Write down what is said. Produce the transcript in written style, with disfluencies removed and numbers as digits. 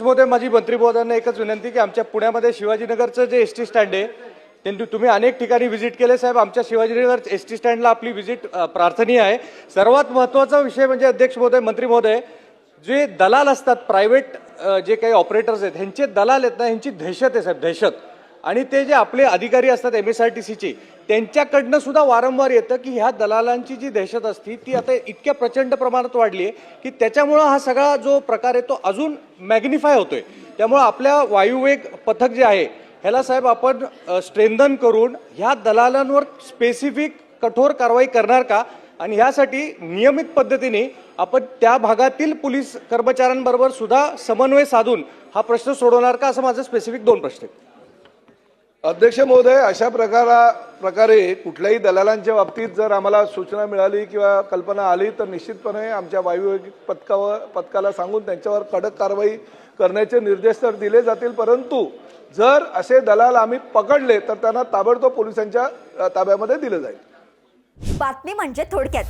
महोदय, माझी मंत्री महोदयांना एकच विनंती की आमच्या पुण्यामध्ये शिवाजीनगरचं जे एसटी स्टँड आहे ते तुम्ही अनेक ठिकाणी व्हिजिट केले साहेब. आमच्या शिवाजीनगर एसटी स्टँडला आपली व्हिजिट प्रार्थनीय आहे. सर्वात महत्त्वाचा विषय म्हणजे अध्यक्ष महोदय, मंत्री महोदय, जे दलाल असतात प्रायव्हेट जे काही ऑपरेटर्स आहेत ह्यांचे दलाल आहेत ना, ह्यांची दहशत आहे साहेब, दहशत. आणि ते जे आपले अधिकारी असतात MSRTCचे त्यांच्याकडनं सुद्धा वारंवार येतं की ह्या दलालांची जी दहशत असती ती आता इतक्या प्रचंड प्रमाणात वाढली आहे की त्याच्यामुळं हा सगळा जो प्रकार आहे तो अजून मॅग्निफाय होतोय. त्यामुळं आपल्या वायुवेग पथक जे आहे ह्याला साहेब आपण स्ट्रेंथन करून ह्या दलालांवर स्पेसिफिक कठोर कारवाई करणार का, आणि ह्यासाठी नियमित पद्धतीने आपण त्या भागातील पोलीस कर्मचाऱ्यांबरोबर सुद्धा समन्वय साधून हा प्रश्न सोडवणार का, असं माझं स्पेसिफिक 2 प्रश्न आहेत. अध्यक्ष महोदय, अशा प्रकारे कुठल्याही दलालांच्या बाबतीत जर आम्हाला सूचना मिळाली किंवा कल्पना आली तर निश्चितपणे आमच्या वायुवेग पथकाला सांगून त्यांच्यावर कडक कारवाई करण्याचे निर्देश तर दिले जातील. परंतु जर असे दलाल आम्ही पकडले तर त्यांना ताबडतोब पोलिसांच्या ताब्यामध्ये दिलं जाईल. बातमी म्हणजे थोडक्यात.